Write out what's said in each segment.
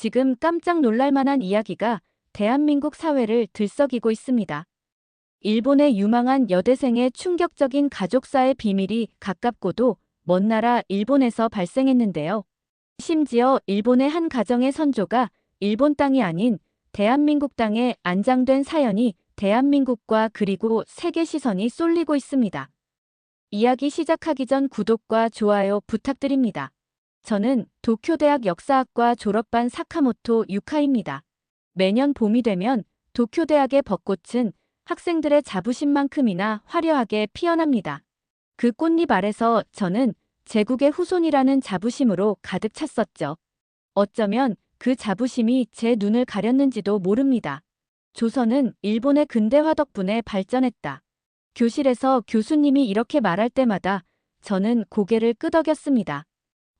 지금 깜짝 놀랄 만한 이야기가 대한민국 사회를 들썩이고 있습니다. 일본의 유망한 여대생의 충격적인 가족사의 비밀이 가깝고도 먼 나라 일본에서 발생했는데요. 심지어 일본의 한 가정의 선조가 일본 땅이 아닌 대한민국 땅에 안장된 사연이 대한민국과 그리고 세계 시선이 쏠리고 있습니다. 이야기 시작하기 전 구독과 좋아요 부탁드립니다. 저는 도쿄대학 역사학과 졸업반 사카모토 유카입니다. 매년 봄이 되면 도쿄대학의 벚꽃은 학생들의 자부심만큼이나 화려하게 피어납니다. 그 꽃잎 아래서 저는 제국의 후손이라는 자부심으로 가득 찼었죠. 어쩌면 그 자부심이 제 눈을 가렸는지도 모릅니다. 조선은 일본의 근대화 덕분에 발전했다. 교실에서 교수님이 이렇게 말할 때마다 저는 고개를 끄덕였습니다.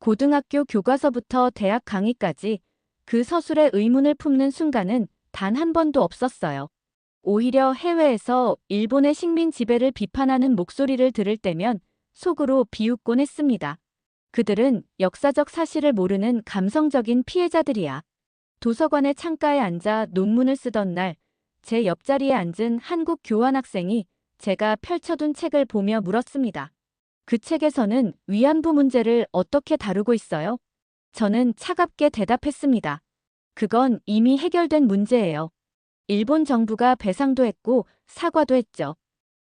고등학교 교과서부터 대학 강의까지 그 서술의 의문을 품는 순간은 단 한 번도 없었어요. 오히려 해외에서 일본의 식민 지배를 비판하는 목소리를 들을 때면 속으로 비웃곤 했습니다. 그들은 역사적 사실을 모르는 감성적인 피해자들이야. 도서관의 창가에 앉아 논문을 쓰던 날, 제 옆자리에 앉은 한국 교환학생이 제가 펼쳐둔 책을 보며 물었습니다. 그 책에서는 위안부 문제를 어떻게 다루고 있어요? 저는 차갑게 대답했습니다. 그건 이미 해결된 문제예요. 일본 정부가 배상도 했고 사과도 했죠.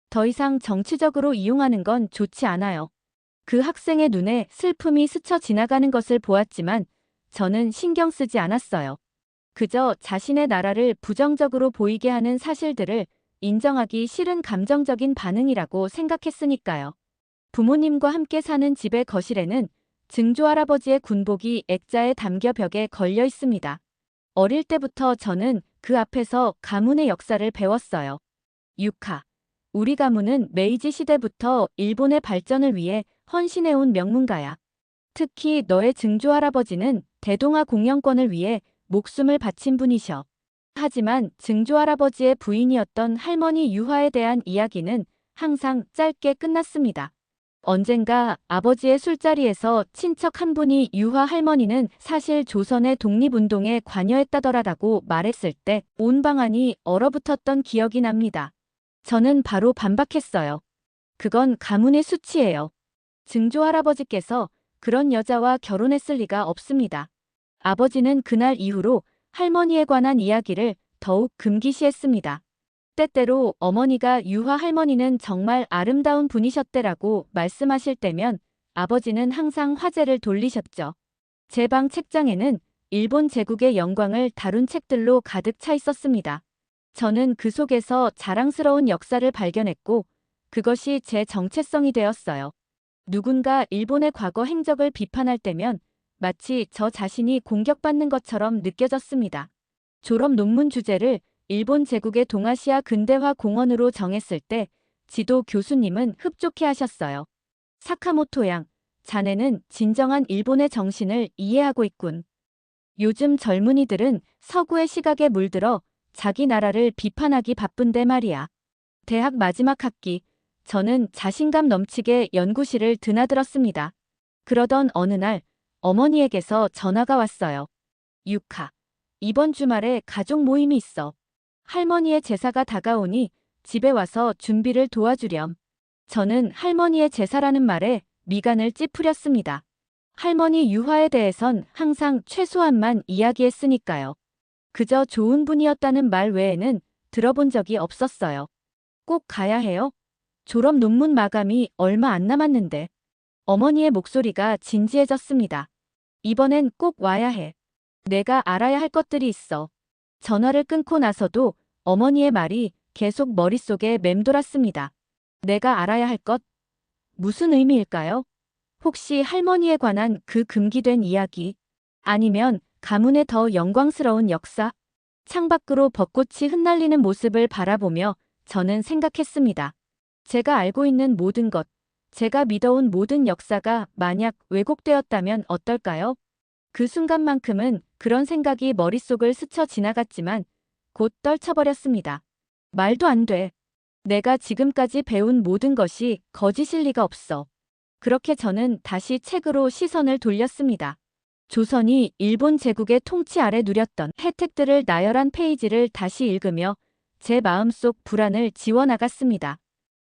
더 이상 정치적으로 이용하는 건 좋지 않아요. 그 학생의 눈에 슬픔이 스쳐 지나가는 것을 보았지만 저는 신경 쓰지 않았어요. 그저 자신의 나라를 부정적으로 보이게 하는 사실들을 인정하기 싫은 감정적인 반응이라고 생각했으니까요. 부모님과 함께 사는 집의 거실에는 증조할아버지의 군복이 액자에 담겨 벽에 걸려 있습니다. 어릴 때부터 저는 그 앞에서 가문의 역사를 배웠어요. 유카. 우리 가문은 메이지 시대부터 일본의 발전을 위해 헌신해온 명문가야. 특히 너의 증조할아버지는 대동아 공영권을 위해 목숨을 바친 분이셔. 하지만 증조할아버지의 부인이었던 할머니 유화에 대한 이야기는 항상 짧게 끝났습니다. 언젠가 아버지의 술자리에서 친척 한 분이 유화 할머니는 사실 조선의 독립운동에 관여했다더라라고 말했을 때 온 방안이 얼어붙었던 기억이 납니다. 저는 바로 반박했어요. 그건 가문의 수치예요. 증조할아버지께서 그런 여자와 결혼했을 리가 없습니다. 아버지는 그날 이후로 할머니에 관한 이야기를 더욱 금기시했습니다. 때때로 어머니가 유화 할머니는 정말 아름다운 분이셨대라고 말씀하실 때면 아버지는 항상 화제를 돌리셨죠. 제 방 책장에는 일본 제국의 영광을 다룬 책들로 가득 차 있었습니다. 저는 그 속에서 자랑스러운 역사를 발견했고 그것이 제 정체성이 되었어요. 누군가 일본의 과거 행적을 비판할 때면 마치 저 자신이 공격받는 것처럼 느껴졌습니다. 졸업 논문 주제를 일본 제국의 동아시아 근대화 공헌으로 정했을 때 지도 교수님은 흡족해 하셨어요. 사카모토 양, 자네는 진정한 일본의 정신을 이해하고 있군. 요즘 젊은이들은 서구의 시각에 물들어 자기 나라를 비판하기 바쁜데 말이야. 대학 마지막 학기, 저는 자신감 넘치게 연구실을 드나들었습니다. 그러던 어느 날 어머니에게서 전화가 왔어요. 유카, 이번 주말에 가족 모임이 있어. 할머니의 제사가 다가오니 집에 와서 준비를 도와주렴. 저는 할머니의 제사라는 말에 미간을 찌푸렸습니다. 할머니 유화에 대해선 항상 최소한만 이야기했으니까요. 그저 좋은 분이었다는 말 외에는 들어본 적이 없었어요. 꼭 가야 해요? 졸업 논문 마감이 얼마 안 남았는데. 어머니의 목소리가 진지해졌습니다. 이번엔 꼭 와야 해. 내가 알아야 할 것들이 있어. 전화를 끊고 나서도 어머니의 말이 계속 머릿속에 맴돌았습니다. 내가 알아야 할 것? 무슨 의미일까요? 혹시 할머니에 관한 그 금기된 이야기? 아니면 가문의 더 영광스러운 역사? 창밖으로 벚꽃이 흩날리는 모습을 바라보며 저는 생각했습니다. 제가 알고 있는 모든 것, 제가 믿어온 모든 역사가 만약 왜곡되었다면 어떨까요? 그 순간만큼은 그런 생각이 머릿속을 스쳐 지나갔지만 곧 떨쳐버렸습니다. 말도 안 돼. 내가 지금까지 배운 모든 것이 거짓일 리가 없어. 그렇게 저는 다시 책으로 시선을 돌렸습니다. 조선이 일본 제국의 통치 아래 누렸던 혜택들을 나열한 페이지를 다시 읽으며 제 마음속 불안을 지워나갔습니다.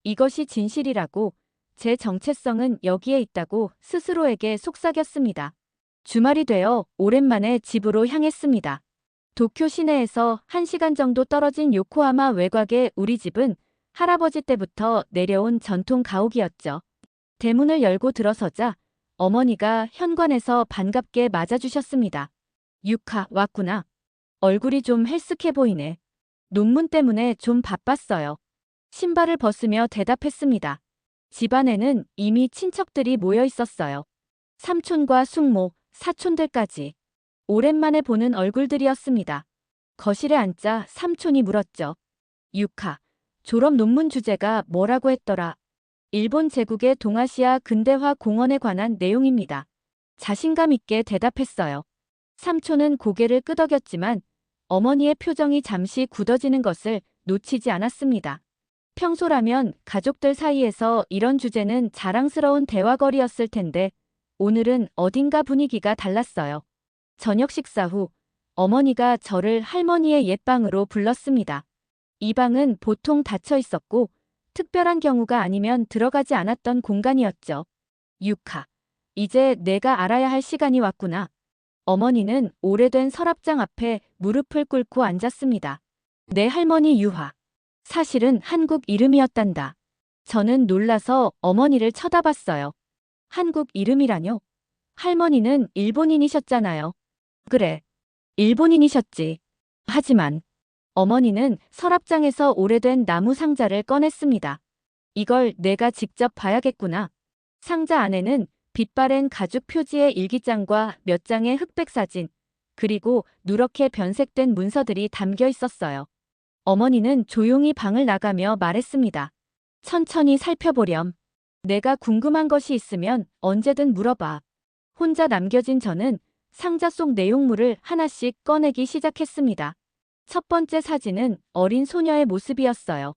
이것이 진실이라고, 제 정체성은 여기에 있다고 스스로에게 속삭였습니다. 주말이 되어 오랜만에 집으로 향했습니다. 도쿄 시내에서 1시간 정도 떨어진 요코하마 외곽의 우리 집은 할아버지 때부터 내려온 전통 가옥이었죠. 대문을 열고 들어서자 어머니가 현관에서 반갑게 맞아주셨습니다. 유카, 왔구나. 얼굴이 좀 헬쓱해 보이네. 논문 때문에 좀 바빴어요. 신발을 벗으며 대답했습니다. 집안에는 이미 친척들이 모여 있었어요. 삼촌과 숙모, 사촌들까지. 오랜만에 보는 얼굴들이었습니다. 거실에 앉자 삼촌이 물었죠. 유카, 졸업 논문 주제가 뭐라고 했더라? 일본 제국의 동아시아 근대화 공헌에 관한 내용입니다. 자신감 있게 대답했어요. 삼촌은 고개를 끄덕였지만 어머니의 표정이 잠시 굳어지는 것을 놓치지 않았습니다. 평소라면 가족들 사이에서 이런 주제는 자랑스러운 대화거리였을 텐데 오늘은 어딘가 분위기가 달랐어요. 저녁 식사 후 어머니가 저를 할머니의 옛방으로 불렀습니다. 이 방은 보통 닫혀 있었고 특별한 경우가 아니면 들어가지 않았던 공간이었죠. 유카, 이제 내가 알아야 할 시간이 왔구나. 어머니는 오래된 서랍장 앞에 무릎을 꿇고 앉았습니다. 내 할머니 유화. 사실은 한국 이름이었단다. 저는 놀라서 어머니를 쳐다봤어요. 한국 이름이라뇨? 할머니는 일본인이셨잖아요. 그래, 일본인이셨지. 하지만 어머니는 서랍장에서 오래된 나무 상자를 꺼냈습니다. 이걸 내가 직접 봐야겠구나. 상자 안에는 빛바랜 가죽 표지의 일기장과 몇 장의 흑백 사진, 그리고 누렇게 변색된 문서들이 담겨 있었어요. 어머니는 조용히 방을 나가며 말했습니다. 천천히 살펴보렴. 내가 궁금한 것이 있으면 언제든 물어봐. 혼자 남겨진 저는 상자 속 내용물을 하나씩 꺼내기 시작했습니다. 첫 번째 사진은 어린 소녀의 모습이었어요.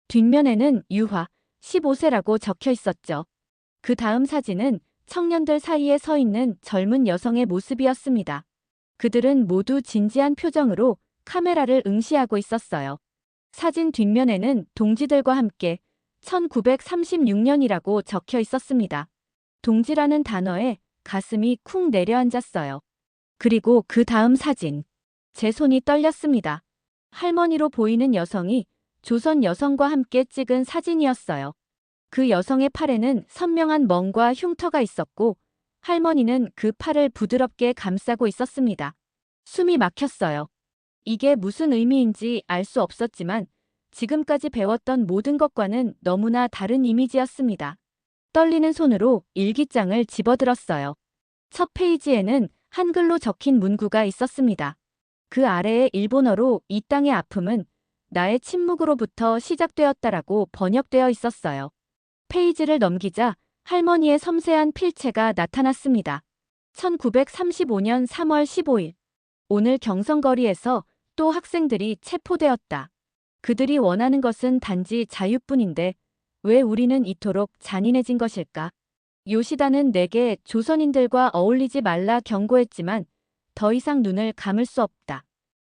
뒷면에는 유화, 15세라고 적혀 있었죠. 그 다음 사진은 청년들 사이에 서 있는 젊은 여성의 모습이었습니다. 그들은 모두 진지한 표정으로 카메라를 응시하고 있었어요. 사진 뒷면에는 동지들과 함께 1936년이라고 적혀 있었습니다. 동지라는 단어에 가슴이 쿵 내려앉았어요. 그리고 그 다음 사진. 제 손이 떨렸습니다. 할머니로 보이는 여성이 조선 여성과 함께 찍은 사진이었어요. 그 여성의 팔에는 선명한 멍과 흉터가 있었고 할머니는 그 팔을 부드럽게 감싸고 있었습니다. 숨이 막혔어요. 이게 무슨 의미인지 알 수 없었지만 지금까지 배웠던 모든 것과는 너무나 다른 이미지였습니다. 떨리는 손으로 일기장을 집어들었어요. 첫 페이지에는 한글로 적힌 문구가 있었습니다. 그 아래에 일본어로 이 땅의 아픔은 나의 침묵으로부터 시작되었다라고 번역되어 있었어요. 페이지를 넘기자 할머니의 섬세한 필체가 나타났습니다. 1935년 3월 15일. 오늘 경성거리에서 또 학생들이 체포되었다. 그들이 원하는 것은 단지 자유뿐인데 왜 우리는 이토록 잔인해진 것일까? 요시다는 내게 조선인들과 어울리지 말라 경고했지만 더 이상 눈을 감을 수 없다.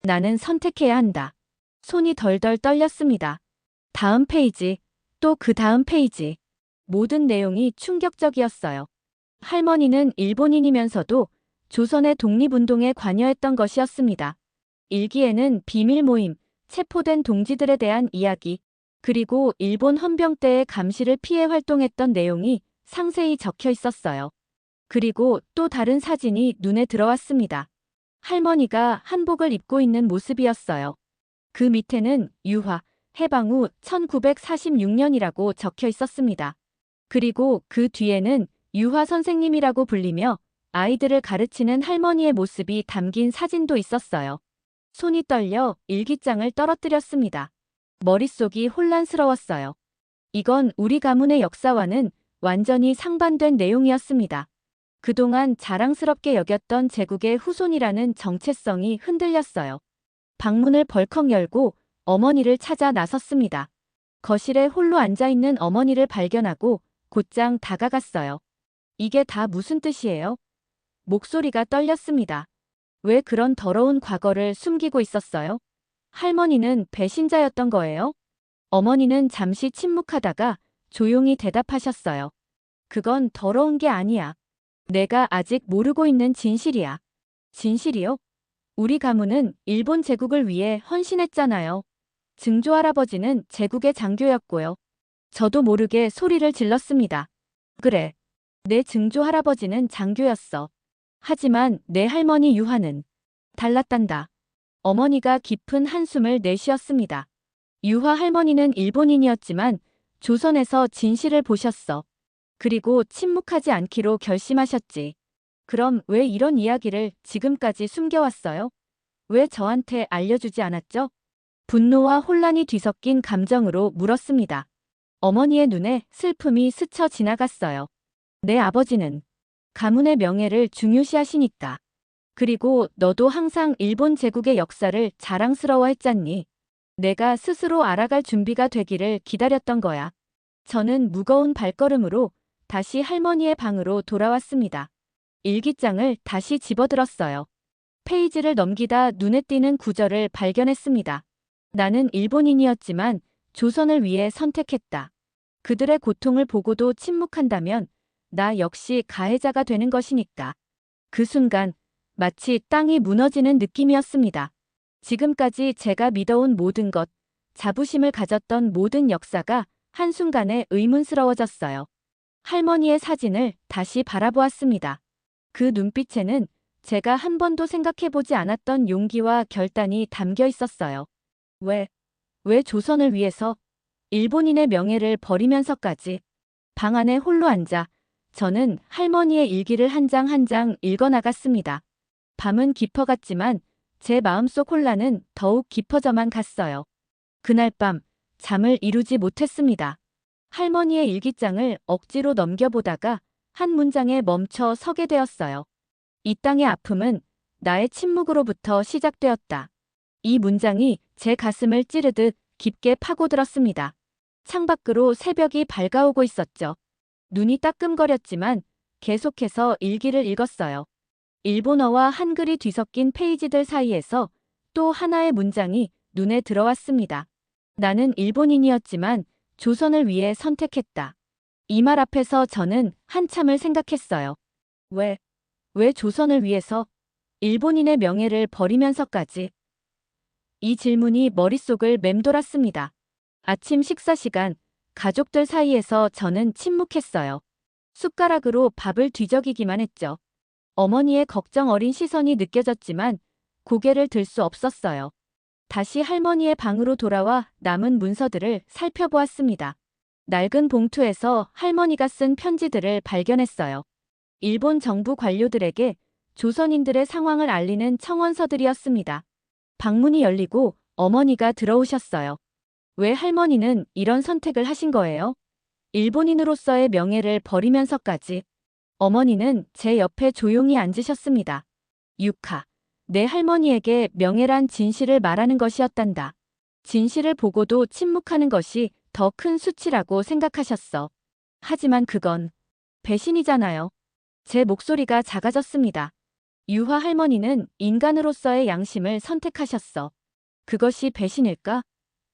나는 선택해야 한다. 손이 덜덜 떨렸습니다. 다음 페이지, 또 그 다음 페이지. 모든 내용이 충격적이었어요. 할머니는 일본인이면서도 조선의 독립운동에 관여했던 것이었습니다. 일기에는 비밀 모임, 체포된 동지들에 대한 이야기, 그리고 일본 헌병 때의 감시를 피해 활동했던 내용이 상세히 적혀 있었어요. 그리고 또 다른 사진이 눈에 들어왔습니다. 할머니가 한복을 입고 있는 모습이었어요. 그 밑에는 유화, 해방 후 1946년이라고 적혀 있었습니다. 그리고 그 뒤에는 유화 선생님이라고 불리며 아이들을 가르치는 할머니의 모습이 담긴 사진도 있었어요. 손이 떨려 일기장을 떨어뜨렸습니다. 머릿속이 혼란스러웠어요. 이건 우리 가문의 역사와는 완전히 상반된 내용이었습니다. 그동안 자랑스럽게 여겼던 제국의 후손이라는 정체성이 흔들렸어요. 방문을 벌컥 열고 어머니를 찾아 나섰습니다. 거실에 홀로 앉아있는 어머니를 발견하고 곧장 다가갔어요. 이게 다 무슨 뜻이에요? 목소리가 떨렸습니다. 왜 그런 더러운 과거를 숨기고 있었어요? 할머니는 배신자였던 거예요? 어머니는 잠시 침묵하다가 조용히 대답하셨어요. 그건 더러운 게 아니야. 내가 아직 모르고 있는 진실이야. 진실이요? 우리 가문은 일본 제국을 위해 헌신했잖아요. 증조할아버지는 제국의 장교였고요. 저도 모르게 소리를 질렀습니다. 그래. 내 증조할아버지는 장교였어. 하지만 내 할머니 유화는 달랐단다. 어머니가 깊은 한숨을 내쉬었습니다. 유화 할머니는 일본인이었지만 조선에서 진실을 보셨어. 그리고 침묵하지 않기로 결심하셨지. 그럼 왜 이런 이야기를 지금까지 숨겨왔어요? 왜 저한테 알려주지 않았죠? 분노와 혼란이 뒤섞인 감정으로 물었습니다. 어머니의 눈에 슬픔이 스쳐 지나갔어요. 내 아버지는 가문의 명예를 중요시하시니까. 그리고 너도 항상 일본 제국의 역사를 자랑스러워했잖니. 내가 스스로 알아갈 준비가 되기를 기다렸던 거야. 저는 무거운 발걸음으로 다시 할머니의 방으로 돌아왔습니다. 일기장을 다시 집어들었어요. 페이지를 넘기다 눈에 띄는 구절을 발견했습니다. 나는 일본인이었지만 조선을 위해 선택했다. 그들의 고통을 보고도 침묵한다면 나 역시 가해자가 되는 것이니까. 그 순간 마치 땅이 무너지는 느낌이었습니다. 지금까지 제가 믿어온 모든 것, 자부심을 가졌던 모든 역사가 한순간에 의문스러워졌어요. 할머니의 사진을 다시 바라보았습니다. 그 눈빛에는 제가 한 번도 생각해보지 않았던 용기와 결단이 담겨 있었어요. 왜 조선을 위해서 일본인의 명예를 버리면서까지 방 안에 홀로 앉아 저는 할머니의 일기를 한 장 한 장 읽어나갔습니다. 밤은 깊어갔지만 제 마음속 혼란은 더욱 깊어져만 갔어요. 그날 밤 잠을 이루지 못했습니다. 할머니의 일기장을 억지로 넘겨보다가 한 문장에 멈춰 서게 되었어요. 이 땅의 아픔은 나의 침묵으로부터 시작되었다. 이 문장이 제 가슴을 찌르듯 깊게 파고들었습니다. 창밖으로 새벽이 밝아오고 있었죠. 눈이 따끔거렸지만 계속해서 일기를 읽었어요. 일본어와 한글이 뒤섞인 페이지들 사이에서 또 하나의 문장이 눈에 들어왔습니다. 나는 일본인이었지만 조선을 위해 선택했다. 이 말 앞에서 저는 한참을 생각했어요. 왜 조선을 위해서 일본인의 명예를 버리면서까지? 이 질문이 머릿속을 맴돌았습니다. 아침 식사 시간, 가족들 사이에서 저는 침묵했어요. 숟가락으로 밥을 뒤적이기만 했죠. 어머니의 걱정 어린 시선이 느껴졌지만 고개를 들 수 없었어요. 다시 할머니의 방으로 돌아와 남은 문서들을 살펴보았습니다. 낡은 봉투에서 할머니가 쓴 편지들을 발견했어요. 일본 정부 관료들에게 조선인들의 상황을 알리는 청원서들이었습니다. 방문이 열리고 어머니가 들어오셨어요. 왜 할머니는 이런 선택을 하신 거예요? 일본인으로서의 명예를 버리면서까지. 어머니는 제 옆에 조용히 앉으셨습니다. 유카, 내 할머니에게 명예란 진실을 말하는 것이었단다. 진실을 보고도 침묵하는 것이 더 큰 수치라고 생각하셨어. 하지만 그건 배신이잖아요. 제 목소리가 작아졌습니다. 유화 할머니는 인간으로서의 양심을 선택하셨어. 그것이 배신일까?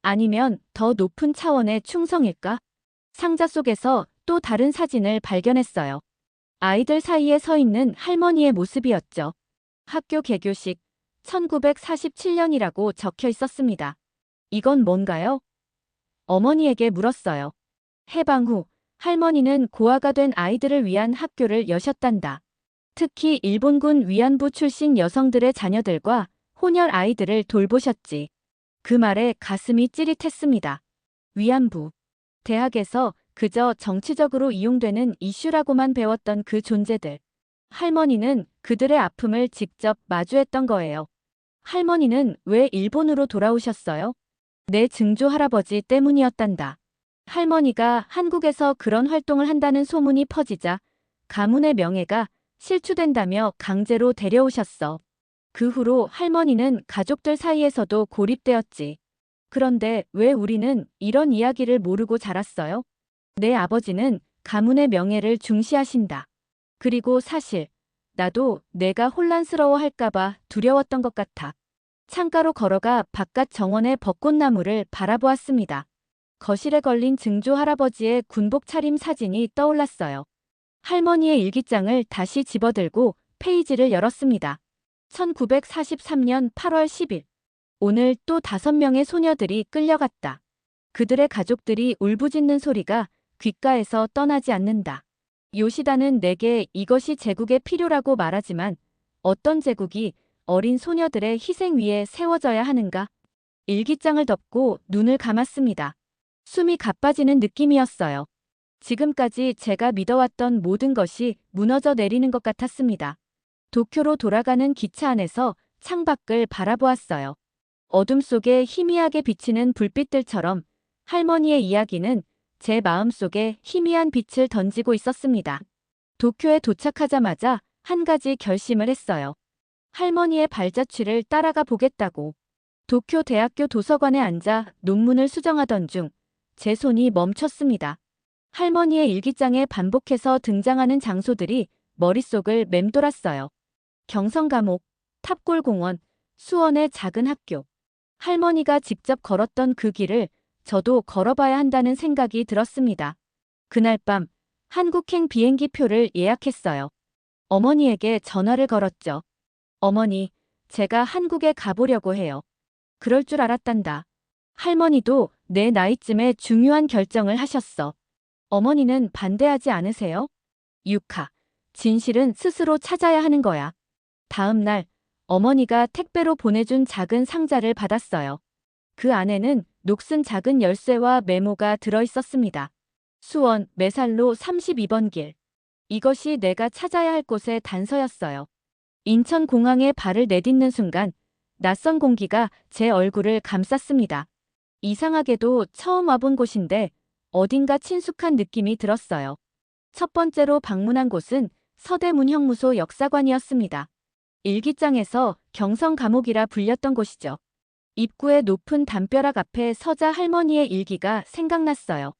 아니면 더 높은 차원의 충성일까? 상자 속에서 또 다른 사진을 발견했어요. 아이들 사이에 서 있는 할머니의 모습이었죠. 학교 개교식 1947년이라고 적혀 있었습니다. 이건 뭔가요? 어머니에게 물었어요. 해방 후 할머니는 고아가 된 아이들을 위한 학교를 여셨단다. 특히 일본군 위안부 출신 여성들의 자녀들과 혼혈 아이들을 돌보셨지. 그 말에 가슴이 찌릿했습니다. 위안부. 대학에서 그저 정치적으로 이용되는 이슈라고만 배웠던 그 존재들. 할머니는 그들의 아픔을 직접 마주했던 거예요. 할머니는 왜 일본으로 돌아오셨어요? 내 증조 할아버지 때문이었단다. 할머니가 한국에서 그런 활동을 한다는 소문이 퍼지자 가문의 명예가 실추된다며 강제로 데려오셨어. 그 후로 할머니는 가족들 사이에서도 고립되었지. 그런데 왜 우리는 이런 이야기를 모르고 자랐어요? 내 아버지는 가문의 명예를 중시하신다. 그리고 사실 나도 내가 혼란스러워할까봐 두려웠던 것 같아. 창가로 걸어가 바깥 정원의 벚꽃나무를 바라보았습니다. 거실에 걸린 증조 할아버지의 군복 차림 사진이 떠올랐어요. 할머니의 일기장을 다시 집어들고 페이지를 열었습니다. 1943년 8월 10일. 오늘 또 5명의 소녀들이 끌려갔다. 그들의 가족들이 울부짖는 소리가 귓가에서 떠나지 않는다. 요시다는 내게 이것이 제국의 필요라고 말하지만 어떤 제국이 어린 소녀들의 희생 위에 세워져야 하는가? 일기장을 덮고 눈을 감았습니다. 숨이 가빠지는 느낌이었어요. 지금까지 제가 믿어왔던 모든 것이 무너져 내리는 것 같았습니다. 도쿄로 돌아가는 기차 안에서 창밖을 바라보았어요. 어둠 속에 희미하게 비치는 불빛들처럼 할머니의 이야기는 제 마음속에 희미한 빛을 던지고 있었습니다. 도쿄에 도착하자마자 한 가지 결심을 했어요. 할머니의 발자취를 따라가 보겠다고. 도쿄 대학교 도서관에 앉아 논문을 수정하던 중 제 손이 멈췄습니다. 할머니의 일기장에 반복해서 등장하는 장소들이 머릿속을 맴돌았어요. 경성감옥, 탑골공원, 수원의 작은 학교. 할머니가 직접 걸었던 그 길을 저도 걸어봐야 한다는 생각이 들었습니다. 그날 밤 한국행 비행기 표를 예약했어요. 어머니에게 전화를 걸었죠. 어머니, 제가 한국에 가보려고 해요. 그럴 줄 알았단다. 할머니도 내 나이쯤에 중요한 결정을 하셨어. 어머니는 반대하지 않으세요? 유카, 진실은 스스로 찾아야 하는 거야. 다음 날 어머니가 택배로 보내준 작은 상자를 받았어요. 그 안에는 녹슨 작은 열쇠와 메모가 들어있었습니다. 수원 매살로 32번 길. 이것이 내가 찾아야 할 곳의 단서였어요. 인천공항에 발을 내딛는 순간 낯선 공기가 제 얼굴을 감쌌습니다. 이상하게도 처음 와본 곳인데 어딘가 친숙한 느낌이 들었어요. 첫 번째로 방문한 곳은 서대문형무소 역사관이었습니다. 일기장에서 경성감옥이라 불렸던 곳이죠. 입구의 높은 담벼락 앞에 서자 할머니의 일기가 생각났어요.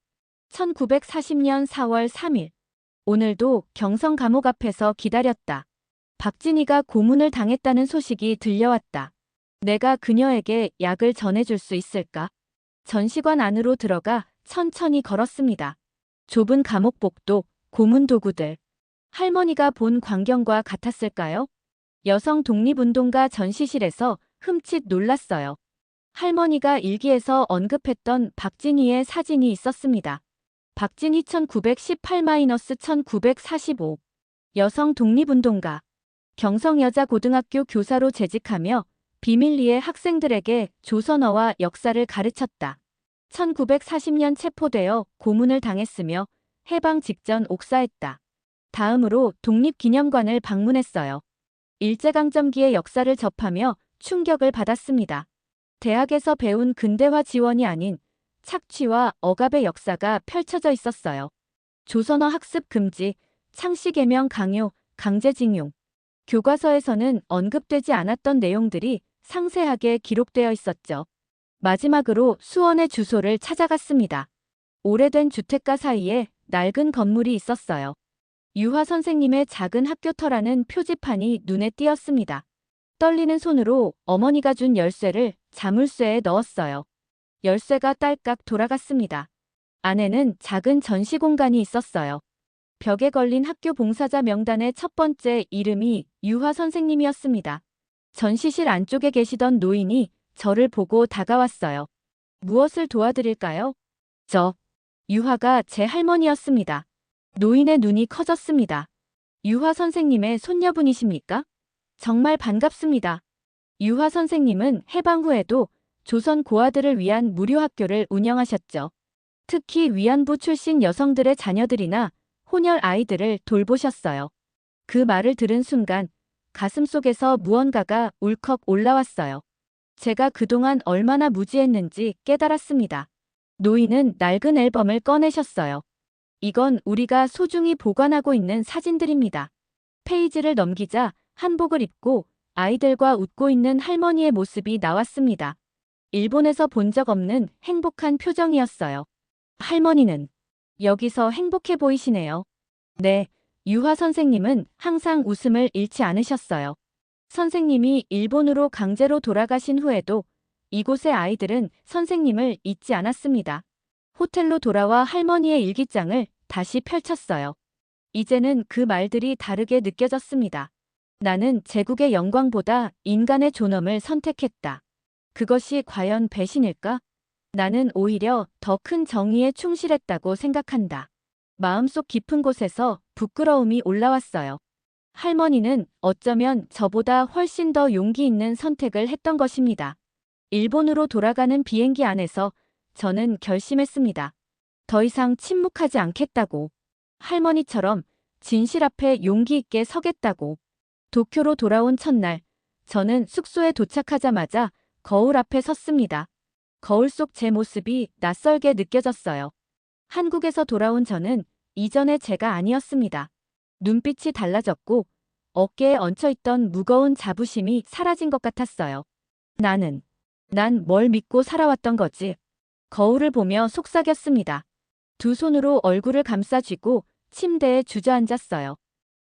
1940년 4월 3일. 오늘도 경성감옥 앞에서 기다렸다. 박진희가 고문을 당했다는 소식이 들려왔다. 내가 그녀에게 약을 전해줄 수 있을까? 전시관 안으로 들어가 천천히 걸었습니다. 좁은 감옥복도, 고문 도구들. 할머니가 본 광경과 같았을까요? 여성 독립운동가 전시실에서 흠칫 놀랐어요. 할머니가 일기에서 언급했던 박진희의 사진이 있었습니다. 박진희 1918-1945. 여성 독립운동가. 경성여자고등학교 교사로 재직하며 비밀리에 학생들에게 조선어와 역사를 가르쳤다. 1940년 체포되어 고문을 당했으며 해방 직전 옥사했다. 다음으로 독립기념관을 방문했어요. 일제강점기의 역사를 접하며 충격을 받았습니다. 대학에서 배운 근대화 지원이 아닌 착취와 억압의 역사가 펼쳐져 있었어요. 조선어 학습 금지, 창씨개명 강요, 강제징용. 교과서에서는 언급되지 않았던 내용들이 상세하게 기록되어 있었죠. 마지막으로 수원의 주소를 찾아갔습니다. 오래된 주택가 사이에 낡은 건물이 있었어요. 유화 선생님의 작은 학교터라는 표지판이 눈에 띄었습니다. 떨리는 손으로 어머니가 준 열쇠를 자물쇠에 넣었어요. 열쇠가 딸깍 돌아갔습니다. 안에는 작은 전시 공간이 있었어요. 벽에 걸린 학교 봉사자 명단의 첫 번째 이름이 유화 선생님이었습니다. 전시실 안쪽에 계시던 노인이 저를 보고 다가왔어요. 무엇을 도와드릴까요? 유화가 제 할머니였습니다. 노인의 눈이 커졌습니다. 유화 선생님의 손녀분이십니까? 정말 반갑습니다. 유화 선생님은 해방 후에도 조선 고아들을 위한 무료 학교를 운영하셨죠. 특히 위안부 출신 여성들의 자녀들이나 혼혈 아이들을 돌보셨어요. 그 말을 들은 순간 가슴속에서 무언가가 울컥 올라왔어요. 제가 그동안 얼마나 무지했는지 깨달았습니다. 노인은 낡은 앨범을 꺼내셨어요. 이건 우리가 소중히 보관하고 있는 사진들입니다. 페이지를 넘기자 한복을 입고 아이들과 웃고 있는 할머니의 모습이 나왔습니다. 일본에서 본 적 없는 행복한 표정이었어요. 할머니는 여기서 행복해 보이시네요. 네, 유화 선생님은 항상 웃음을 잃지 않으셨어요. 선생님이 일본으로 강제로 돌아가신 후에도 이곳의 아이들은 선생님을 잊지 않았습니다. 호텔로 돌아와 할머니의 일기장을 다시 펼쳤어요. 이제는 그 말들이 다르게 느껴졌습니다. 나는 제국의 영광보다 인간의 존엄을 선택했다. 그것이 과연 배신일까? 나는 오히려 더 큰 정의에 충실했다고 생각한다. 마음속 깊은 곳에서 부끄러움이 올라왔어요. 할머니는 어쩌면 저보다 훨씬 더 용기 있는 선택을 했던 것입니다. 일본으로 돌아가는 비행기 안에서 저는 결심했습니다. 더 이상 침묵하지 않겠다고. 할머니처럼 진실 앞에 용기 있게 서겠다고. 도쿄로 돌아온 첫날, 저는 숙소에 도착하자마자 거울 앞에 섰습니다. 거울 속 제 모습이 낯설게 느껴졌어요. 한국에서 돌아온 저는 이전의 제가 아니었습니다. 눈빛이 달라졌고 어깨에 얹혀있던 무거운 자부심이 사라진 것 같았어요. 난 뭘 믿고 살아왔던 거지. 거울을 보며 속삭였습니다. 두 손으로 얼굴을 감싸쥐고 침대에 주저앉았어요.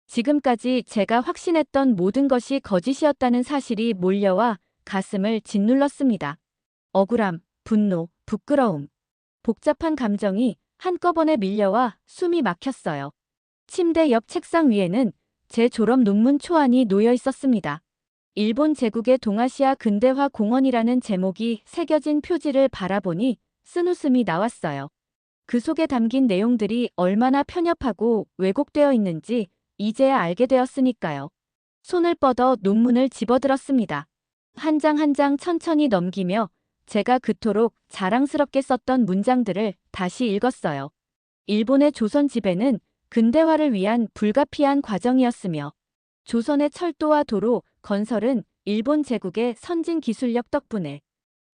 지금까지 제가 확신했던 모든 것이 거짓이었다는 사실이 몰려와 가슴을 짓눌렀습니다. 억울함, 분노, 부끄러움. 복잡한 감정이 한꺼번에 밀려와 숨이 막혔어요. 침대 옆 책상 위에는 제 졸업 논문 초안이 놓여 있었습니다. 일본 제국의 동아시아 근대화 공헌이라는 제목이 새겨진 표지를 바라보니 쓴웃음이 나왔어요. 그 속에 담긴 내용들이 얼마나 편협하고 왜곡되어 있는지 이제야 알게 되었으니까요. 손을 뻗어 논문을 집어들었습니다. 한 장 한 장 천천히 넘기며 제가 그토록 자랑스럽게 썼던 문장들을 다시 읽었어요. 일본의 조선 지배는 근대화를 위한 불가피한 과정이었으며 조선의 철도와 도로, 건설은 일본 제국의 선진 기술력 덕분에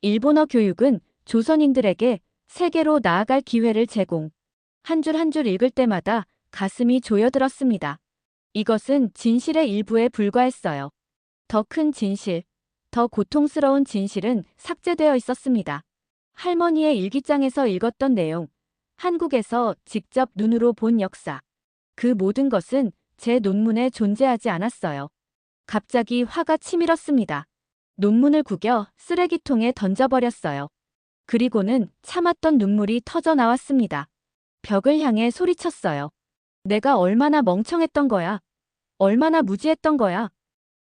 일본어 교육은 조선인들에게 세계로 나아갈 기회를 제공. 한 줄 한 줄 읽을 때마다 가슴이 조여들었습니다. 이것은 진실의 일부에 불과했어요. 더 큰 진실, 더 고통스러운 진실은 삭제되어 있었습니다. 할머니의 일기장에서 읽었던 내용, 한국에서 직접 눈으로 본 역사. 그 모든 것은 제 논문에 존재하지 않았어요. 갑자기 화가 치밀었습니다. 논문을 구겨 쓰레기통에 던져버렸어요. 그리고는 참았던 눈물이 터져 나왔습니다. 벽을 향해 소리쳤어요. 내가 얼마나 멍청했던 거야. 얼마나 무지했던 거야.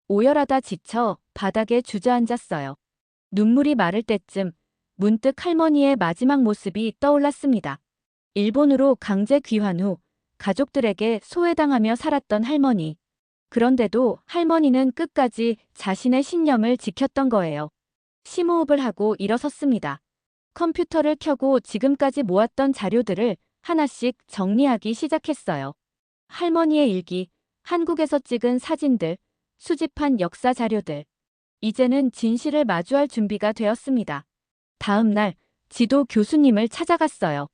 오열하다 지쳐 바닥에 주저앉았어요. 눈물이 마를 때쯤 문득 할머니의 마지막 모습이 떠올랐습니다. 일본으로 강제 귀환 후 가족들에게 소외당하며 살았던 할머니. 그런데도 할머니는 끝까지 자신의 신념을 지켰던 거예요. 심호흡을 하고 일어섰습니다. 컴퓨터를 켜고 지금까지 모았던 자료들을 하나씩 정리하기 시작했어요. 할머니의 일기, 한국에서 찍은 사진들, 수집한 역사 자료들. 이제는 진실을 마주할 준비가 되었습니다. 다음 날 지도 교수님을 찾아갔어요.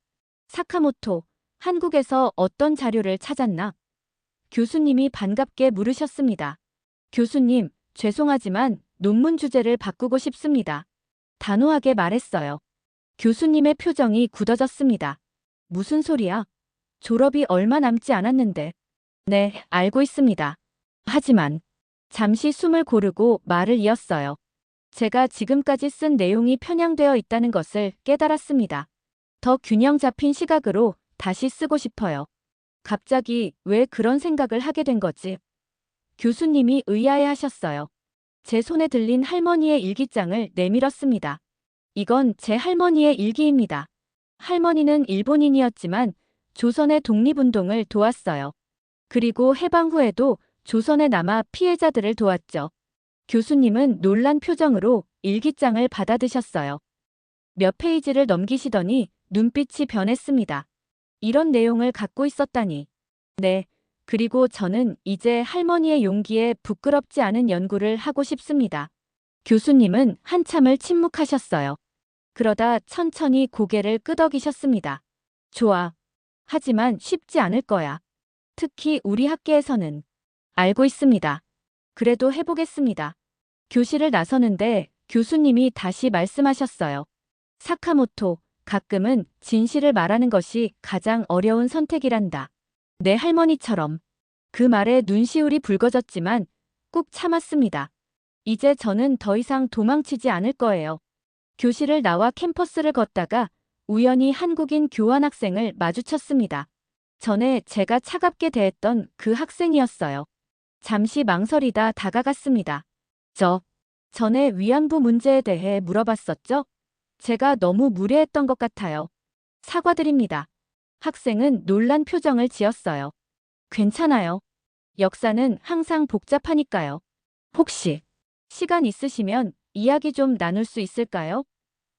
사카모토, 한국에서 어떤 자료를 찾았나? 교수님이 반갑게 물으셨습니다. 교수님, 죄송하지만 논문 주제를 바꾸고 싶습니다. 단호하게 말했어요. 교수님의 표정이 굳어졌습니다. 무슨 소리야? 졸업이 얼마 남지 않았는데. 네, 알고 있습니다. 하지만 잠시 숨을 고르고 말을 이었어요. 제가 지금까지 쓴 내용이 편향되어 있다는 것을 깨달았습니다. 더 균형 잡힌 시각으로 다시 쓰고 싶어요. 갑자기 왜 그런 생각을 하게 된 거지? 교수님이 의아해하셨어요. 제 손에 들린 할머니의 일기장을 내밀었습니다. 이건 제 할머니의 일기입니다. 할머니는 일본인이었지만 조선의 독립운동을 도왔어요. 그리고 해방 후에도 조선에 남아 피해자들을 도왔죠. 교수님은 놀란 표정으로 일기장을 받아드셨어요. 몇 페이지를 넘기시더니 눈빛이 변했습니다. 이런 내용을 갖고 있었다니. 네, 그리고 저는 이제 할머니의 용기에 부끄럽지 않은 연구를 하고 싶습니다. 교수님은 한참을 침묵하셨어요. 그러다 천천히 고개를 끄덕이셨습니다. 좋아. 하지만 쉽지 않을 거야. 특히 우리 학계에서는. 알고 있습니다. 그래도 해보겠습니다. 교실을 나서는데 교수님이 다시 말씀하셨어요. 사카모토, 가끔은 진실을 말하는 것이 가장 어려운 선택이란다. 내 할머니처럼. 그 말에 눈시울이 붉어졌지만 꾹 참았습니다. 이제 저는 더 이상 도망치지 않을 거예요. 교실을 나와 캠퍼스를 걷다가 우연히 한국인 교환학생을 마주쳤습니다. 전에 제가 차갑게 대했던 그 학생이었어요. 잠시 망설이다 다가갔습니다. 전에 위안부 문제에 대해 물어봤었죠? 제가 너무 무례했던 것 같아요. 사과드립니다. 학생은 놀란 표정을 지었어요. 괜찮아요. 역사는 항상 복잡하니까요. 혹시 시간 있으시면 이야기 좀 나눌 수 있을까요?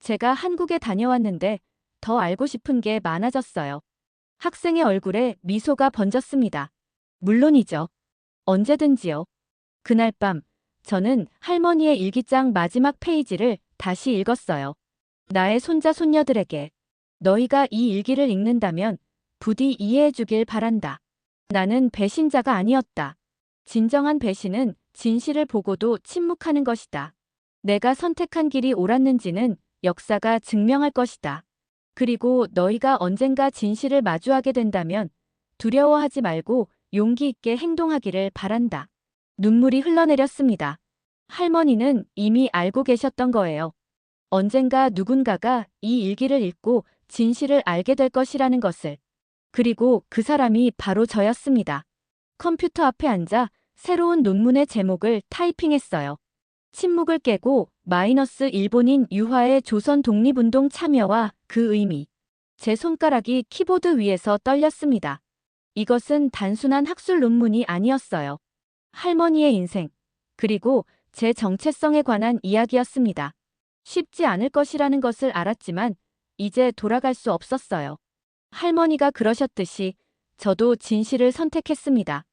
제가 한국에 다녀왔는데 더 알고 싶은 게 많아졌어요. 학생의 얼굴에 미소가 번졌습니다. 물론이죠. 언제든지요. 그날 밤, 저는 할머니의 일기장 마지막 페이지를 다시 읽었어요. 나의 손자 손녀들에게 너희가 이 일기를 읽는다면 부디 이해해 주길 바란다. 나는 배신자가 아니었다. 진정한 배신은 진실을 보고도 침묵하는 것이다. 내가 선택한 길이 옳았는지는 역사가 증명할 것이다. 그리고 너희가 언젠가 진실을 마주하게 된다면 두려워하지 말고 용기 있게 행동하기를 바란다. 눈물이 흘러내렸습니다. 할머니는 이미 알고 계셨던 거예요. 언젠가 누군가가 이 일기를 읽고 진실을 알게 될 것이라는 것을. 그리고 그 사람이 바로 저였습니다. 컴퓨터 앞에 앉아 새로운 논문의 제목을 타이핑했어요. 침묵을 깨고 마이너스 일본인 유화의 조선 독립운동 참여와 그 의미. 제 손가락이 키보드 위에서 떨렸습니다. 이것은 단순한 학술 논문이 아니었어요. 할머니의 인생, 그리고 제 정체성에 관한 이야기였습니다. 쉽지 않을 것이라는 것을 알았지만 이제 돌아갈 수 없었어요. 할머니가 그러셨듯이 저도 진실을 선택했습니다.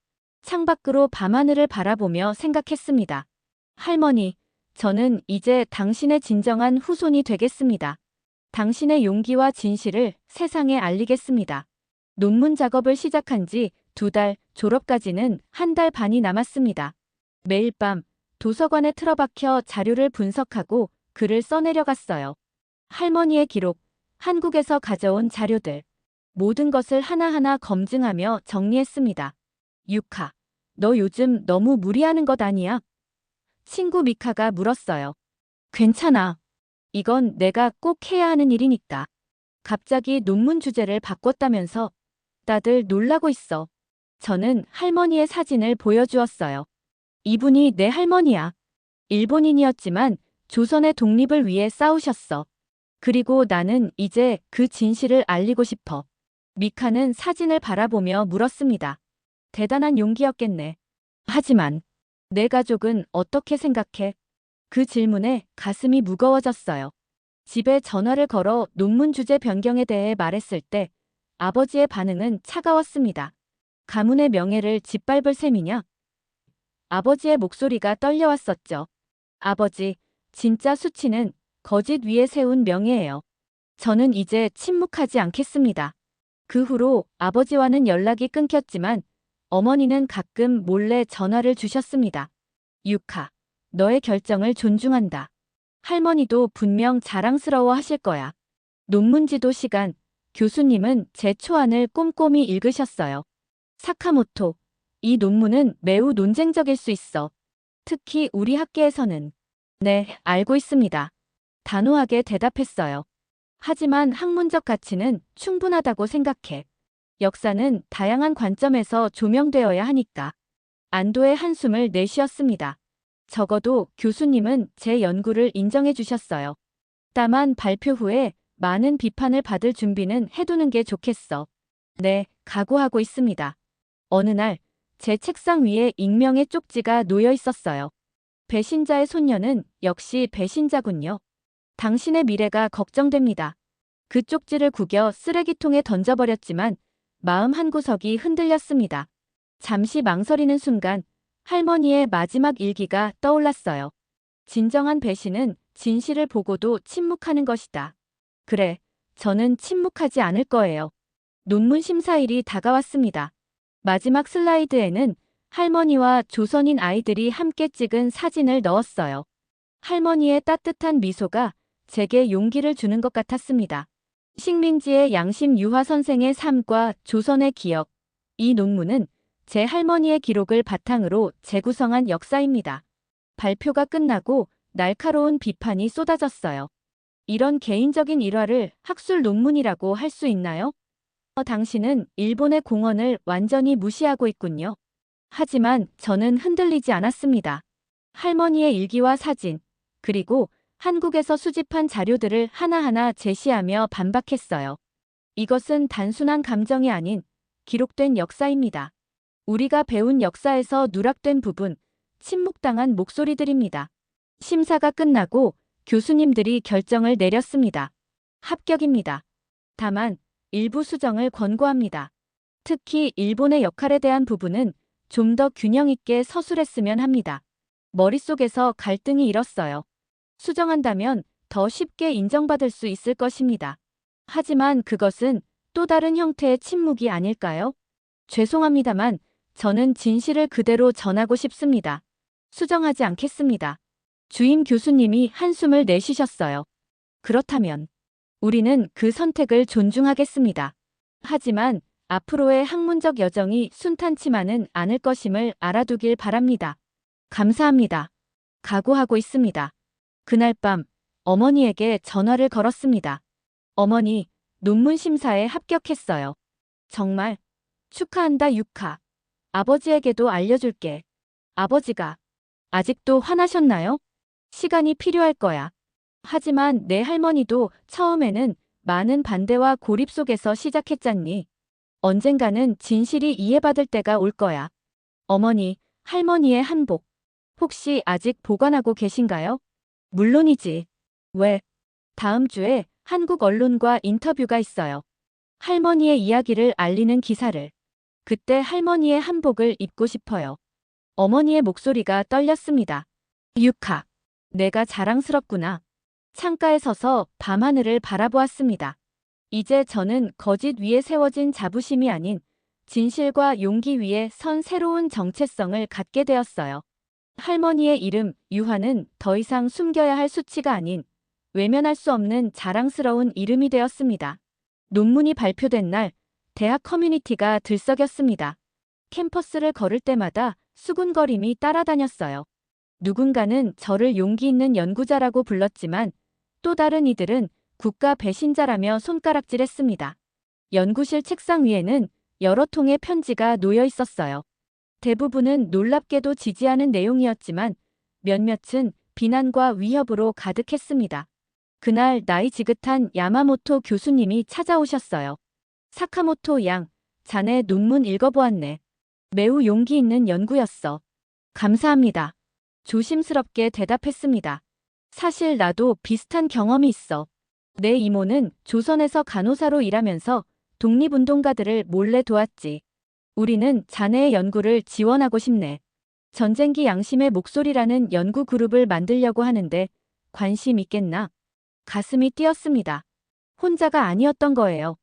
창밖으로 밤하늘을 바라보며 생각했습니다. 할머니, 저는 이제 당신의 진정한 후손이 되겠습니다. 당신의 용기와 진실을 세상에 알리겠습니다. 논문 작업을 시작한 지 2달, 졸업까지는 1달 반이 남았습니다. 매일 밤 도서관에 틀어박혀 자료를 분석하고 글을 써내려갔어요. 할머니의 기록, 한국에서 가져온 자료들, 모든 것을 하나하나 검증하며 정리했습니다. 유카, 너 요즘 너무 무리하는 것 아니야? 친구 미카가 물었어요. 괜찮아. 이건 내가 꼭 해야 하는 일이니까. 갑자기 논문 주제를 바꿨다면서 다들 놀라고 있어. 저는 할머니의 사진을 보여주었어요. 이분이 내 할머니야. 일본인이었지만 조선의 독립을 위해 싸우셨어. 그리고 나는 이제 그 진실을 알리고 싶어. 미카는 사진을 바라보며 물었습니다. 대단한 용기였겠네. 하지만 내 가족은 어떻게 생각해? 그 질문에 가슴이 무거워졌어요. 집에 전화를 걸어 논문 주제 변경에 대해 말했을 때 아버지의 반응은 차가웠습니다. 가문의 명예를 짓밟을 셈이냐? 아버지의 목소리가 떨려왔었죠. 아버지, 진짜 수치는 거짓 위에 세운 명예예요. 저는 이제 침묵하지 않겠습니다. 그 후로 아버지와는 연락이 끊겼지만 어머니는 가끔 몰래 전화를 주셨습니다. 유카, 너의 결정을 존중한다. 할머니도 분명 자랑스러워 하실 거야. 논문 지도 시간, 교수님은 제 초안을 꼼꼼히 읽으셨어요. 사카모토, 이 논문은 매우 논쟁적일 수 있어. 특히 우리 학계에서는. 네, 알고 있습니다. 단호하게 대답했어요. 하지만 학문적 가치는 충분하다고 생각해. 역사는 다양한 관점에서 조명되어야 하니까. 안도의 한숨을 내쉬었습니다. 적어도 교수님은 제 연구를 인정해 주셨어요. 다만 발표 후에 많은 비판을 받을 준비는 해두는 게 좋겠어. 네, 각오하고 있습니다. 어느 날, 제 책상 위에 익명의 쪽지가 놓여 있었어요. 배신자의 손녀는 역시 배신자군요. 당신의 미래가 걱정됩니다. 그 쪽지를 구겨 쓰레기통에 던져버렸지만 마음 한구석이 흔들렸습니다. 잠시 망설이는 순간 할머니의 마지막 일기가 떠올랐어요. 진정한 배신은 진실을 보고도 침묵하는 것이다. 그래, 저는 침묵하지 않을 거예요. 논문 심사일이 다가왔습니다. 마지막 슬라이드에는 할머니와 조선인 아이들이 함께 찍은 사진을 넣었어요. 할머니의 따뜻한 미소가 제게 용기를 주는 것 같았습니다. 식민지의 양심 유화 선생의 삶과 조선의 기억. 이 논문은 제 할머니의 기록을 바탕으로 재구성한 역사입니다. 발표가 끝나고 날카로운 비판이 쏟아졌어요. 이런 개인적인 일화를 학술 논문이라고 할 수 있나요? 당신은 일본의 공헌을 완전히 무시하고 있군요. 하지만 저는 흔들리지 않았습니다. 할머니의 일기와 사진, 그리고 한국에서 수집한 자료들을 하나하나 제시하며 반박했어요. 이것은 단순한 감정이 아닌 기록된 역사입니다. 우리가 배운 역사에서 누락된 부분, 침묵당한 목소리들입니다. 심사가 끝나고 교수님들이 결정을 내렸습니다. 합격입니다. 다만 일부 수정을 권고합니다. 특히 일본의 역할에 대한 부분은 좀 더 균형 있게 서술했으면 합니다. 머릿속에서 갈등이 일었어요. 수정한다면 더 쉽게 인정받을 수 있을 것입니다. 하지만 그것은 또 다른 형태의 침묵이 아닐까요? 죄송합니다만 저는 진실을 그대로 전하고 싶습니다. 수정하지 않겠습니다. 주임 교수님이 한숨을 내쉬셨어요. 그렇다면 우리는 그 선택을 존중하겠습니다. 하지만 앞으로의 학문적 여정이 순탄치만은 않을 것임을 알아두길 바랍니다. 감사합니다. 각오하고 있습니다. 그날 밤 어머니에게 전화를 걸었습니다. 어머니, 논문 심사에 합격했어요. 정말 축하한다, 유카. 아버지에게도 알려줄게. 아버지가 아직도 화나셨나요? 시간이 필요할 거야. 하지만 내 할머니도 처음에는 많은 반대와 고립 속에서 시작했잖니. 언젠가는 진실이 이해받을 때가 올 거야. 어머니, 할머니의 한복. 혹시 아직 보관하고 계신가요? 물론이지. 왜? 다음 주에 한국 언론과 인터뷰가 있어요. 할머니의 이야기를 알리는 기사를. 그때 할머니의 한복을 입고 싶어요. 어머니의 목소리가 떨렸습니다. 유카, 내가 자랑스럽구나. 창가에 서서 밤하늘을 바라보았습니다. 이제 저는 거짓 위에 세워진 자부심이 아닌 진실과 용기 위에 선 새로운 정체성을 갖게 되었어요. 할머니의 이름 유화는 더 이상 숨겨야 할 수치가 아닌 외면할 수 없는 자랑스러운 이름이 되었습니다. 논문이 발표된 날 대학 커뮤니티가 들썩였습니다. 캠퍼스를 걸을 때마다 수군거림이 따라다녔어요. 누군가는 저를 용기 있는 연구자라고 불렀지만 또 다른 이들은 국가 배신자라며 손가락질했습니다. 연구실 책상 위에는 여러 통의 편지가 놓여 있었어요. 대부분은 놀랍게도 지지하는 내용이었지만 몇몇은 비난과 위협으로 가득했습니다. 그날 나이 지긋한 야마모토 교수님이 찾아오셨어요. 사카모토 양, 자네 논문 읽어보았네. 매우 용기 있는 연구였어. 감사합니다. 조심스럽게 대답했습니다. 사실 나도 비슷한 경험이 있어. 내 이모는 조선에서 간호사로 일하면서 독립운동가들을 몰래 도왔지. 우리는 자네의 연구를 지원하고 싶네. 전쟁기 양심의 목소리라는 연구 그룹을 만들려고 하는데 관심 있겠나? 가슴이 뛰었습니다. 혼자가 아니었던 거예요.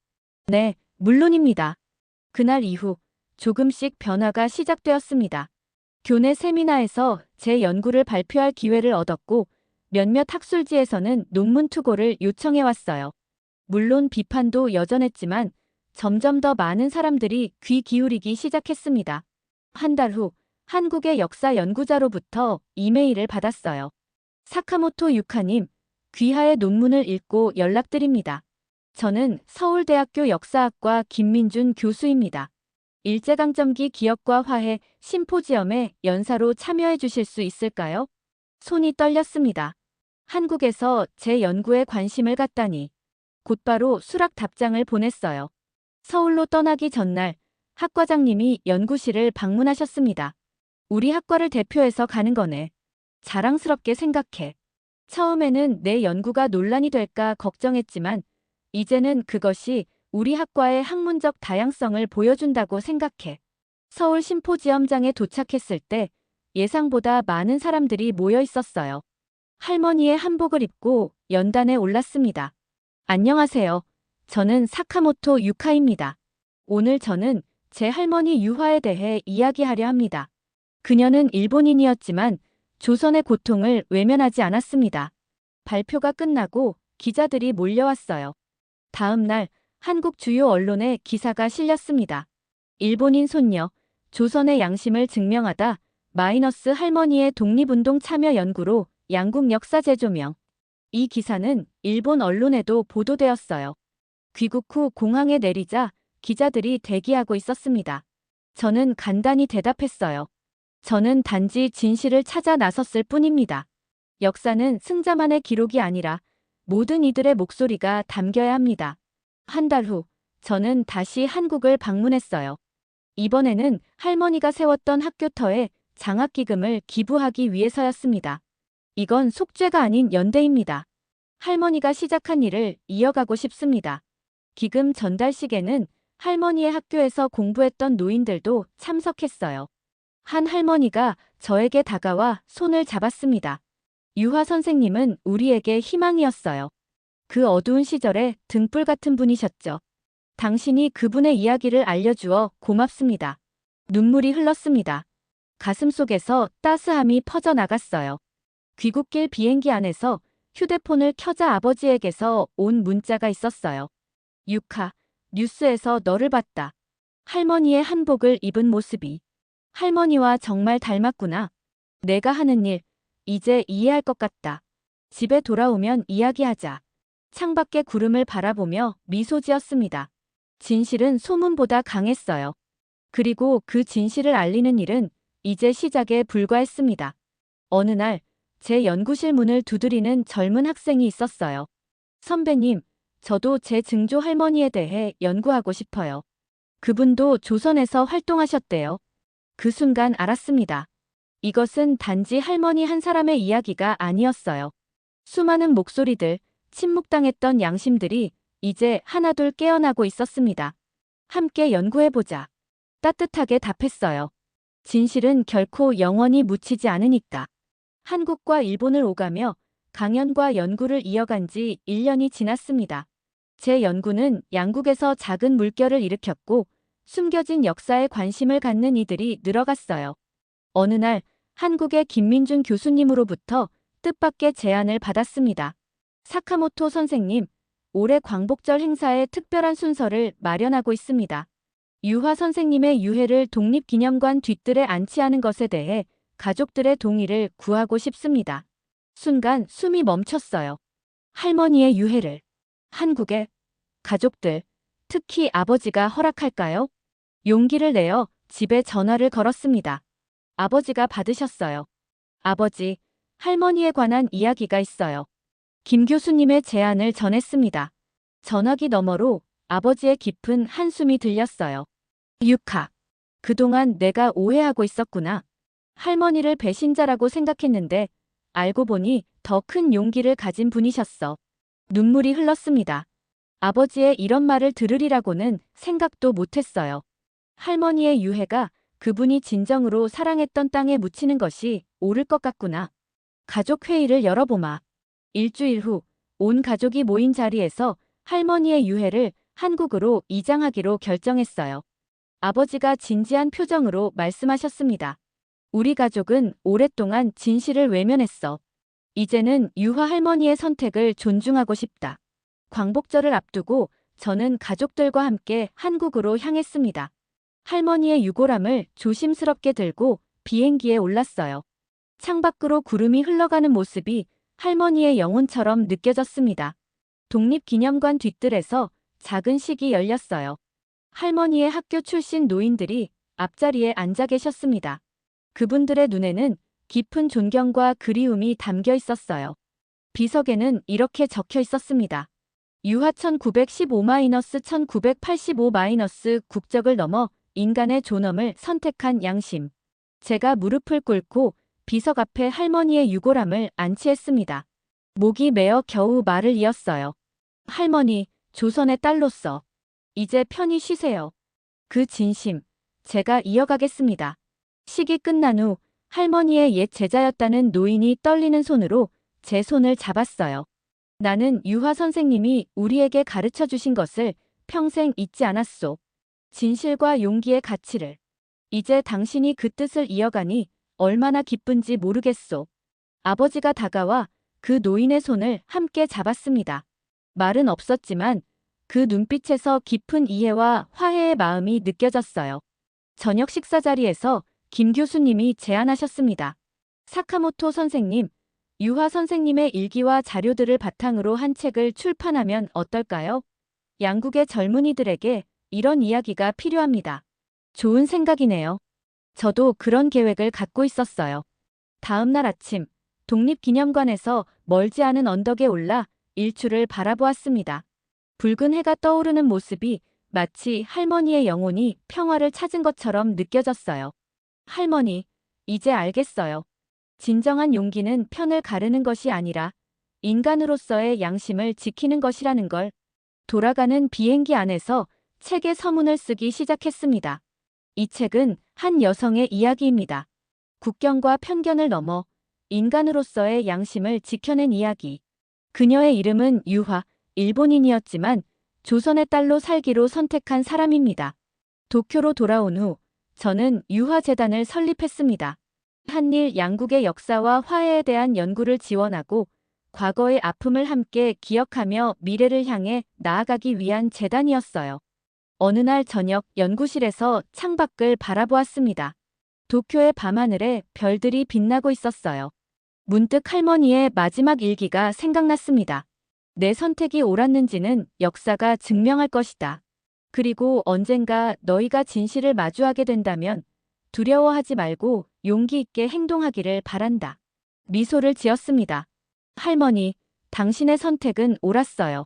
네, 물론입니다. 그날 이후 조금씩 변화가 시작되었습니다. 교내 세미나에서 제 연구를 발표할 기회를 얻었고 몇몇 학술지에서는 논문 투고를 요청해왔어요. 물론 비판도 여전했지만 점점 더 많은 사람들이 귀 기울이기 시작했습니다. 한 달 후 한국의 역사 연구자로부터 이메일을 받았어요. 사카모토 유카님, 귀하의 논문을 읽고 연락드립니다. 저는 서울대학교 역사학과 김민준 교수입니다. 일제강점기 기억과 화해 심포지엄에 연사로 참여해 주실 수 있을까요? 손이 떨렸습니다. 한국에서 제 연구에 관심을 갖다니. 곧바로 수락 답장을 보냈어요. 서울로 떠나기 전날 학과장님이 연구실을 방문하셨습니다. 우리 학과를 대표해서 가는 거네. 자랑스럽게 생각해. 처음에는 내 연구가 논란이 될까 걱정했지만 이제는 그것이 우리 학과의 학문적 다양성을 보여준다고 생각해. 서울 심포지엄장에 도착했을 때 예상보다 많은 사람들이 모여 있었어요. 할머니의 한복을 입고 연단에 올랐습니다. 안녕하세요. 저는 사카모토 유카입니다. 오늘 저는 제 할머니 유화에 대해 이야기하려 합니다. 그녀는 일본인이었지만 조선의 고통을 외면하지 않았습니다. 발표가 끝나고 기자들이 몰려왔어요. 다음 날 한국 주요 언론에 기사가 실렸습니다. 일본인 손녀, 조선의 양심을 증명하다. 마이너스 할머니의 독립운동 참여 연구로 양국 역사 재조명. 이 기사는 일본 언론에도 보도되었어요. 귀국 후 공항에 내리자 기자들이 대기하고 있었습니다. 저는 간단히 대답했어요. 저는 단지 진실을 찾아 나섰을 뿐입니다. 역사는 승자만의 기록이 아니라 모든 이들의 목소리가 담겨야 합니다. 한 달 후, 저는 다시 한국을 방문했어요. 이번에는 할머니가 세웠던 학교터에 장학기금을 기부하기 위해서였습니다. 이건 속죄가 아닌 연대입니다. 할머니가 시작한 일을 이어가고 싶습니다. 기금 전달식에는 할머니의 학교에서 공부했던 노인들도 참석했어요. 한 할머니가 저에게 다가와 손을 잡았습니다. 유화 선생님은 우리에게 희망이었어요. 그 어두운 시절에 등불 같은 분이셨죠. 당신이 그분의 이야기를 알려주어 고맙습니다. 눈물이 흘렀습니다. 가슴속에서 따스함이 퍼져나갔어요. 귀국길 비행기 안에서 휴대폰을 켜자 아버지에게서 온 문자가 있었어요. 유카, 뉴스에서 너를 봤다. 할머니의 한복을 입은 모습이. 할머니와 정말 닮았구나. 내가 하는 일, 이제 이해할 것 같다. 집에 돌아오면 이야기하자. 창밖의 구름을 바라보며 미소 지었습니다. 진실은 소문보다 강했어요. 그리고 그 진실을 알리는 일은 이제 시작에 불과했습니다. 어느 날, 제 연구실 문을 두드리는 젊은 학생이 있었어요. 선배님, 저도 제 증조 할머니에 대해 연구하고 싶어요. 그분도 조선에서 활동하셨대요. 그 순간 알았습니다. 이것은 단지 할머니 한 사람의 이야기가 아니었어요. 수많은 목소리들, 침묵당했던 양심들이 이제 하나둘 깨어나고 있었습니다. 함께 연구해보자. 따뜻하게 답했어요. 진실은 결코 영원히 묻히지 않으니까. 한국과 일본을 오가며 강연과 연구를 이어간 지 1년이 지났습니다. 제 연구는 양국에서 작은 물결을 일으켰고 숨겨진 역사에 관심을 갖는 이들이 늘어갔어요. 어느 날 한국의 김민준 교수님으로부터 뜻밖의 제안을 받았습니다. 사카모토 선생님, 올해 광복절 행사에 특별한 순서를 마련하고 있습니다. 유화 선생님의 유해를 독립기념관 뒤뜰에 안치하는 것에 대해 가족들의 동의를 구하고 싶습니다. 순간 숨이 멈췄어요. 할머니의 유해를 한국의 가족들, 특히 아버지가 허락할까요? 용기를 내어 집에 전화를 걸었습니다. 아버지가 받으셨어요. 아버지, 할머니에 관한 이야기가 있어요. 김 교수님의 제안을 전했습니다. 전화기 너머로 아버지의 깊은 한숨이 들렸어요. 유카, 그동안 내가 오해하고 있었구나. 할머니를 배신자라고 생각했는데 알고 보니 더 큰 용기를 가진 분이셨어. 눈물이 흘렀습니다. 아버지의 이런 말을 들으리라고는 생각도 못했어요. 할머니의 유해가 그분이 진정으로 사랑했던 땅에 묻히는 것이 옳을 것 같구나. 가족 회의를 열어보마. 일주일 후 온 가족이 모인 자리에서 할머니의 유해를 한국으로 이장하기로 결정했어요. 아버지가 진지한 표정으로 말씀하셨습니다. 우리 가족은 오랫동안 진실을 외면했어. 이제는 유화 할머니의 선택을 존중하고 싶다. 광복절을 앞두고 저는 가족들과 함께 한국으로 향했습니다. 할머니의 유골함을 조심스럽게 들고 비행기에 올랐어요. 창밖으로 구름이 흘러가는 모습이 할머니의 영혼처럼 느껴졌습니다. 독립기념관 뒤뜰에서 작은 식이 열렸어요. 할머니의 학교 출신 노인들이 앞자리에 앉아 계셨습니다. 그분들의 눈에는 깊은 존경과 그리움이 담겨 있었어요. 비석에는 이렇게 적혀 있었습니다. 유화 1915-1985- 국적을 넘어 인간의 존엄을 선택한 양심. 제가 무릎을 꿇고 비석 앞에 할머니의 유골함을 안치했습니다. 목이 메어 겨우 말을 이었어요. 할머니, 조선의 딸로서 이제 편히 쉬세요. 그 진심, 제가 이어가겠습니다. 식이 끝난 후 할머니의 옛 제자였다는 노인이 떨리는 손으로 제 손을 잡았어요. 나는 유화 선생님이 우리에게 가르쳐 주신 것을 평생 잊지 않았소. 진실과 용기의 가치를. 이제 당신이 그 뜻을 이어가니 얼마나 기쁜지 모르겠소. 아버지가 다가와 그 노인의 손을 함께 잡았습니다. 말은 없었지만 그 눈빛에서 깊은 이해와 화해의 마음이 느껴졌어요. 저녁 식사 자리에서 김 교수님이 제안하셨습니다. 사카모토 선생님, 유화 선생님의 일기와 자료들을 바탕으로 한 책을 출판하면 어떨까요? 양국의 젊은이들에게 이런 이야기가 필요합니다. 좋은 생각이네요. 저도 그런 계획을 갖고 있었어요. 다음 날 아침, 독립기념관에서 멀지 않은 언덕에 올라 일출을 바라보았습니다. 붉은 해가 떠오르는 모습이 마치 할머니의 영혼이 평화를 찾은 것처럼 느껴졌어요. 할머니, 이제 알겠어요. 진정한 용기는 편을 가르는 것이 아니라 인간으로서의 양심을 지키는 것이라는 걸. 돌아가는 비행기 안에서 책의 서문을 쓰기 시작했습니다. 이 책은 한 여성의 이야기입니다. 국경과 편견을 넘어 인간으로서의 양심을 지켜낸 이야기. 그녀의 이름은 유화, 일본인이었지만 조선의 딸로 살기로 선택한 사람입니다. 도쿄로 돌아온 후 저는 유화재단을 설립했습니다. 한일 양국의 역사와 화해에 대한 연구를 지원하고 과거의 아픔을 함께 기억하며 미래를 향해 나아가기 위한 재단이었어요. 어느 날 저녁 연구실에서 창밖을 바라보았습니다. 도쿄의 밤하늘에 별들이 빛나고 있었어요. 문득 할머니의 마지막 일기가 생각났습니다. 내 선택이 옳았는지는 역사가 증명할 것이다. 그리고 언젠가 너희가 진실을 마주하게 된다면 두려워하지 말고 용기 있게 행동하기를 바란다. 미소를 지었습니다. 할머니, 당신의 선택은 옳았어요.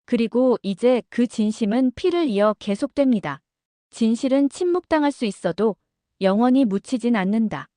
그리고 이제 그 진심은 피를 이어 계속됩니다. 진실은 침묵당할 수 있어도 영원히 묻히진 않는다.